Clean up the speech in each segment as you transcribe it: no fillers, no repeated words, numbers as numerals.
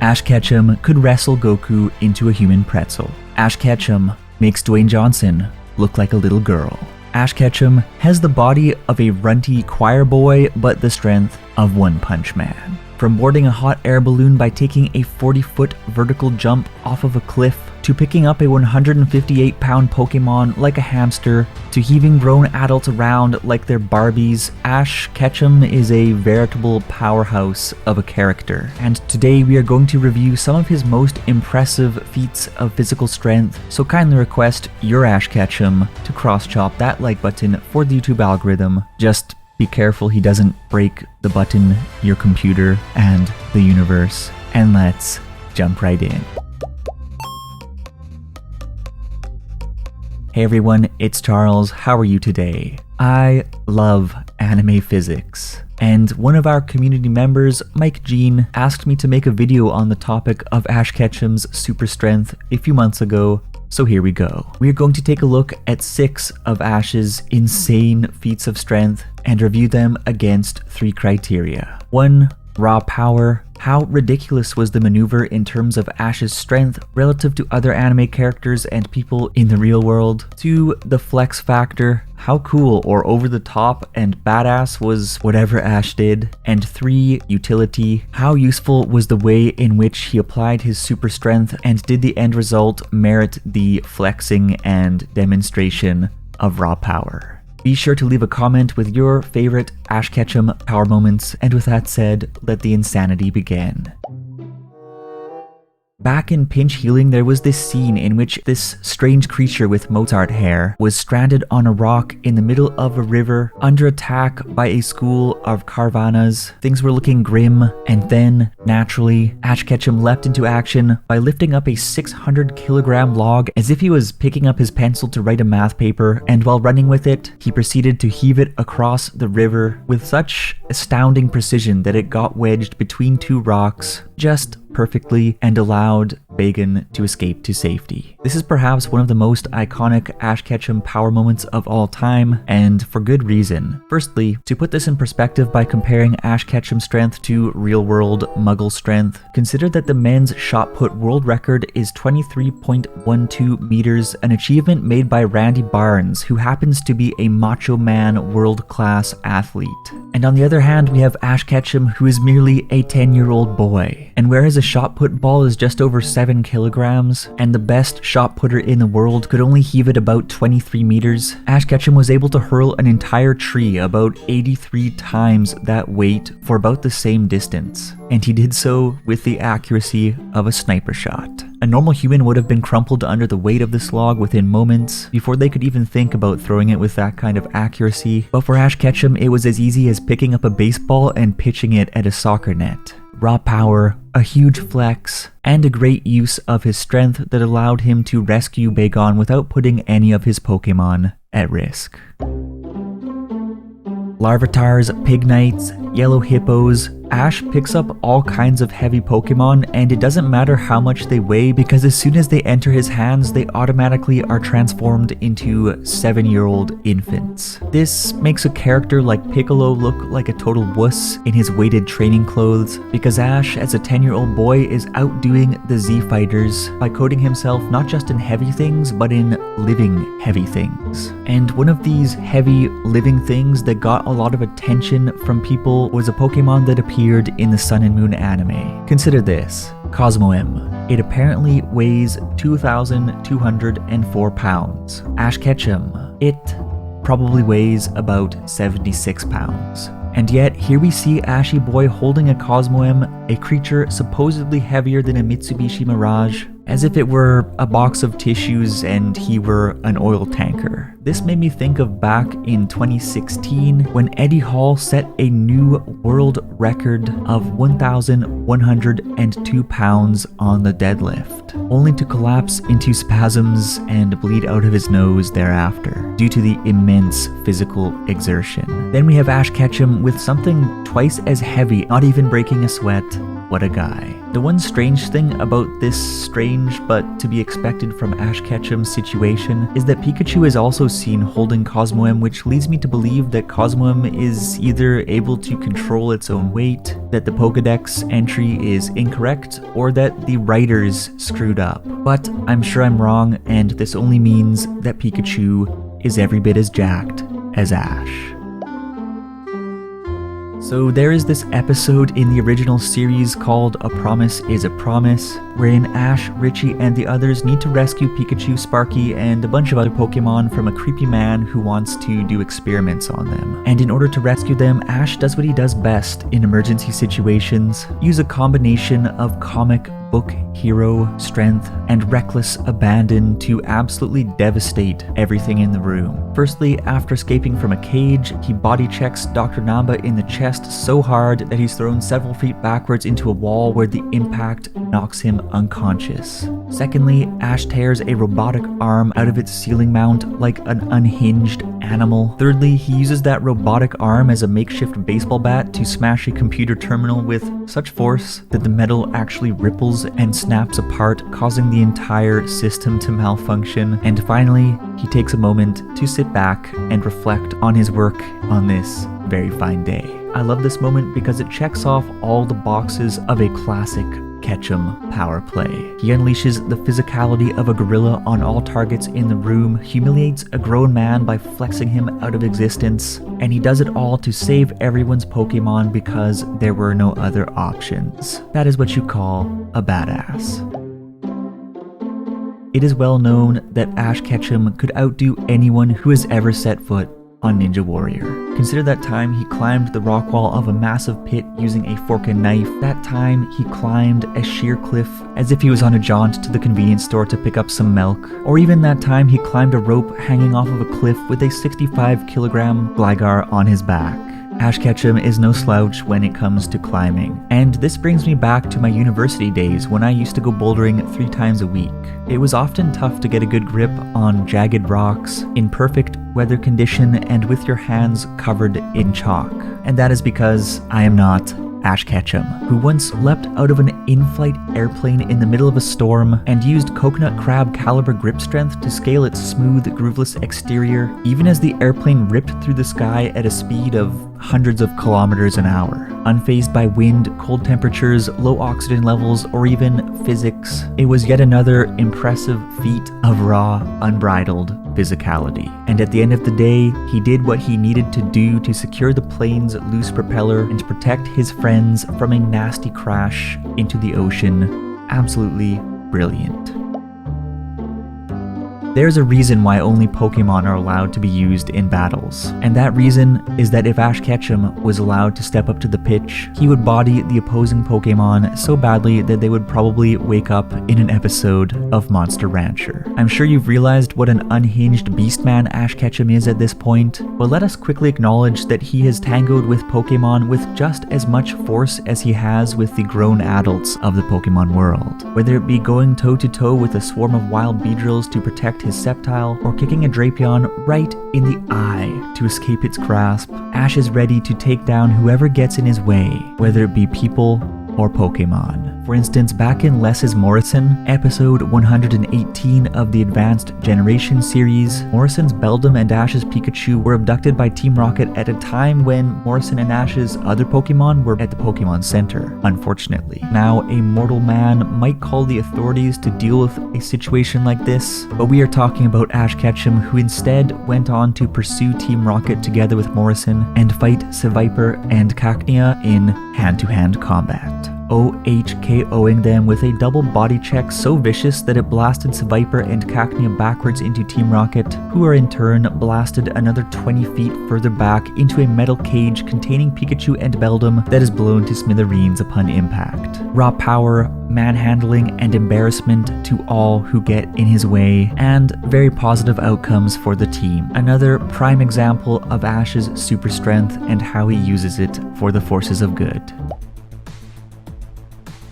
Ash Ketchum could wrestle Goku into a human pretzel. Ash Ketchum makes Dwayne Johnson look like a little girl. Ash Ketchum has the body of a runty choir boy, but the strength of One Punch Man. From boarding a hot air balloon by taking a 40-foot vertical jump off of a cliff, to picking up a 158-pound Pokémon like a hamster, to heaving grown adults around like they're Barbies, Ash Ketchum is a veritable powerhouse of a character. And today we are going to review some of his most impressive feats of physical strength, so kindly request your Ash Ketchum to cross-chop that like button for the YouTube algorithm. Just be careful he doesn't break the button, your computer, and the universe. And let's jump right in. Hey everyone, it's Charles. How are you today? I love anime physics, and one of our community members, Mike Jean, asked me to make a video on the topic of Ash Ketchum's super strength a few months ago, so here we go. We are going to take a look at 6 of Ash's insane feats of strength and review them against 3 criteria. 1. Raw power. How ridiculous was the maneuver in terms of Ash's strength relative to other anime characters and people in the real world? 2. The flex factor. How cool or over the top and badass was whatever Ash did? And 3. Utility. How useful was the way in which he applied his super strength, and did the end result merit the flexing and demonstration of raw power? Be sure to leave a comment with your favorite Ash Ketchum power moments, and with that said, let the insanity begin. Back in Pinch Healing, there was this scene in which this strange creature with Mozart hair was stranded on a rock in the middle of a river under attack by a school of Carvanas. Things were looking grim, and then, naturally, Ash Ketchum leapt into action by lifting up a 600-kilogram log as if he was picking up his pencil to write a math paper, and while running with it, he proceeded to heave it across the river with such astounding precision that it got wedged between 2 rocks just perfectly and allowed Bagan to escape to safety. This is perhaps one of the most iconic Ash Ketchum power moments of all time, and for good reason. Firstly, to put this in perspective by comparing Ash Ketchum's strength to real-world Muggle strength, consider that the men's shot put world record is 23.12 meters, an achievement made by Randy Barnes, who happens to be a Macho Man world-class athlete. And on the other hand, we have Ash Ketchum, who is merely a 10-year-old boy. And whereas a shot put ball is just over 7 kilograms, and the best shot putter in the world could only heave it about 23 meters, Ash Ketchum was able to hurl an entire tree about 83 times that weight for about the same distance. And he did so with the accuracy of a sniper shot. A normal human would have been crumpled under the weight of this log within moments before they could even think about throwing it with that kind of accuracy, but for Ash Ketchum it was as easy as picking up a baseball and pitching it at a soccer net. Raw power, a huge flex, and a great use of his strength that allowed him to rescue Bagon without putting any of his Pokémon at risk. Larvatars, Pignites, Yellow Hippos, Ash picks up all kinds of heavy Pokémon, and it doesn't matter how much they weigh because as soon as they enter his hands, they automatically are transformed into 7-year-old infants. This makes a character like Piccolo look like a total wuss in his weighted training clothes, because Ash, as a 10-year-old boy, is outdoing the Z Fighters by coating himself not just in heavy things, but in living heavy things. And one of these heavy living things that got a lot of attention from people was a Pokémon that appeared in the Sun and Moon anime. Consider this, Cosmoem. It apparently weighs 2,204 pounds. Ash Ketchum. It probably weighs about 76 pounds. And yet, here we see Ashy Boy holding a Cosmoem, a creature supposedly heavier than a Mitsubishi Mirage, as if it were a box of tissues and he were an oil tanker. This made me think of back in 2016 when Eddie Hall set a new world record of 1,102 pounds on the deadlift, only to collapse into spasms and bleed out of his nose thereafter due to the immense physical exertion. Then we have Ash Ketchum with something twice as heavy, not even breaking a sweat. What a guy. The one strange thing about this strange but to be expected from Ash Ketchum's situation is that Pikachu is also seen holding Cosmoem, which leads me to believe that Cosmoem is either able to control its own weight, that the Pokédex entry is incorrect, or that the writers screwed up. But I'm sure I'm wrong, and this only means that Pikachu is every bit as jacked as Ash. So there is this episode in the original series called A Promise is a Promise, wherein Ash, Richie, and the others need to rescue Pikachu, Sparky, and a bunch of other Pokemon from a creepy man who wants to do experiments on them. And in order to rescue them, Ash does what he does best in emergency situations: use a combination of comic book hero strength and reckless abandon to absolutely devastate everything in the room. Firstly, after escaping from a cage, he body checks Dr. Namba in the chest so hard that he's thrown several feet backwards into a wall where the impact knocks him unconscious. Secondly, Ash tears a robotic arm out of its ceiling mount like an unhinged animal. Thirdly, he uses that robotic arm as a makeshift baseball bat to smash a computer terminal with such force that the metal actually ripples and snaps apart, causing the entire system to malfunction. And finally, he takes a moment to sit back and reflect on his work on this very fine day. I love this moment because it checks off all the boxes of a classic Ketchum power play. He unleashes the physicality of a gorilla on all targets in the room, humiliates a grown man by flexing him out of existence, and he does it all to save everyone's Pokemon because there were no other options. That is what you call a badass. It is well known that Ash Ketchum could outdo anyone who has ever set foot on Ninja Warrior. Consider that time he climbed the rock wall of a massive pit using a fork and knife, that time he climbed a sheer cliff as if he was on a jaunt to the convenience store to pick up some milk, or even that time he climbed a rope hanging off of a cliff with a 65-kilogram Gligar on his back. Ash Ketchum is no slouch when it comes to climbing, and this brings me back to my university days when I used to go bouldering 3 times a week. It was often tough to get a good grip on jagged rocks, in perfect weather condition, and with your hands covered in chalk. And that is because I am not Ash Ketchum, who once leapt out of an in-flight airplane in the middle of a storm and used coconut crab caliber grip strength to scale its smooth, grooveless exterior, even as the airplane ripped through the sky at a speed of hundreds of kilometers an hour. Unfazed by wind, cold temperatures, low oxygen levels, or even physics, it was yet another impressive feat of raw, unbridled physicality. And at the end of the day, he did what he needed to do to secure the plane's loose propeller and protect his friends from a nasty crash into the ocean. Absolutely brilliant. There's a reason why only Pokemon are allowed to be used in battles, and that reason is that if Ash Ketchum was allowed to step up to the pitch, he would body the opposing Pokemon so badly that they would probably wake up in an episode of Monster Rancher. I'm sure you've realized what an unhinged beastman Ash Ketchum is at this point, but let us quickly acknowledge that he has tangoed with Pokemon with just as much force as he has with the grown adults of the Pokemon world. Whether it be going toe-to-toe with a swarm of wild Beedrills to protect his Sceptile, or kicking a Drapion right in the eye to escape its grasp, Ash is ready to take down whoever gets in his way, whether it be people or Pokemon. For instance, back in Les's Morrison, episode 118 of the Advanced Generation series, Morrison's Beldum and Ash's Pikachu were abducted by Team Rocket at a time when Morrison and Ash's other Pokemon were at the Pokemon Center, unfortunately. Now, a mortal man might call the authorities to deal with a situation like this, but we are talking about Ash Ketchum, who instead went on to pursue Team Rocket together with Morrison and fight Seviper and Cacnea in hand-to-hand combat. OHKOing them with a double body check so vicious that it blasted Seviper and Cacnea backwards into Team Rocket, who are in turn blasted another 20 feet further back into a metal cage containing Pikachu and Beldum that is blown to smithereens upon impact. Raw power, manhandling, and embarrassment to all who get in his way, and very positive outcomes for the team. Another prime example of Ash's super strength and how he uses it for the forces of good.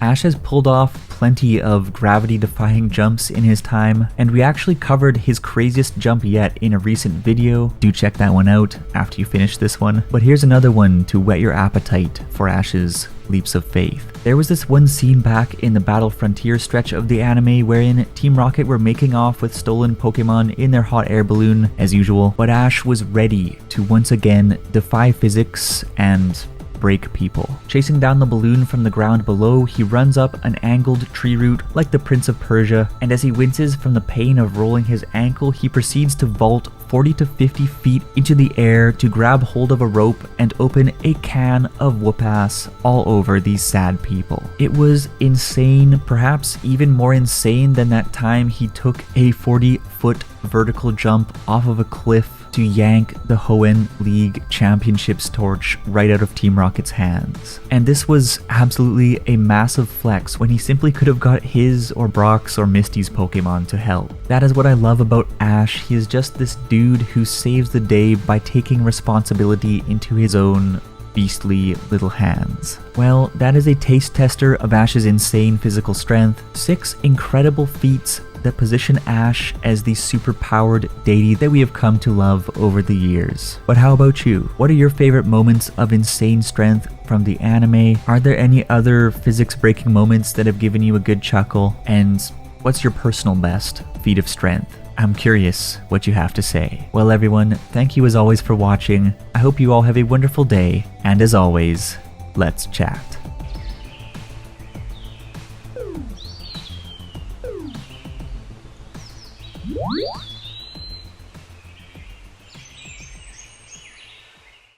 Ash has pulled off plenty of gravity-defying jumps in his time, and we actually covered his craziest jump yet in a recent video. Do check that one out after you finish this one. But here's another one to whet your appetite for Ash's leaps of faith. There was this one scene back in the Battle Frontier stretch of the anime wherein Team Rocket were making off with stolen Pokemon in their hot air balloon as usual, but Ash was ready to once again defy physics and break people. Chasing down the balloon from the ground below, he runs up an angled tree root like the Prince of Persia, and as he winces from the pain of rolling his ankle, he proceeds to vault 40 to 50 feet into the air to grab hold of a rope and open a can of wuss all over these sad people. It was insane, perhaps even more insane than that time he took a 40-foot vertical jump off of a cliff to yank the Hoenn League Championships torch right out of Team Rocket's hands. And this was absolutely a massive flex when he simply could have got his or Brock's or Misty's Pokemon to help. That is what I love about Ash. He is just this dude who saves the day by taking responsibility into his own beastly little hands. Well, that is a taste tester of Ash's insane physical strength, 6 incredible feats that position Ash as the super-powered deity that we have come to love over the years. But how about you? What are your favorite moments of insane strength from the anime? Are there any other physics-breaking moments that have given you a good chuckle? And what's your personal best feat of strength? I'm curious what you have to say. Well everyone, thank you as always for watching. I hope you all have a wonderful day, and as always, let's chat. What?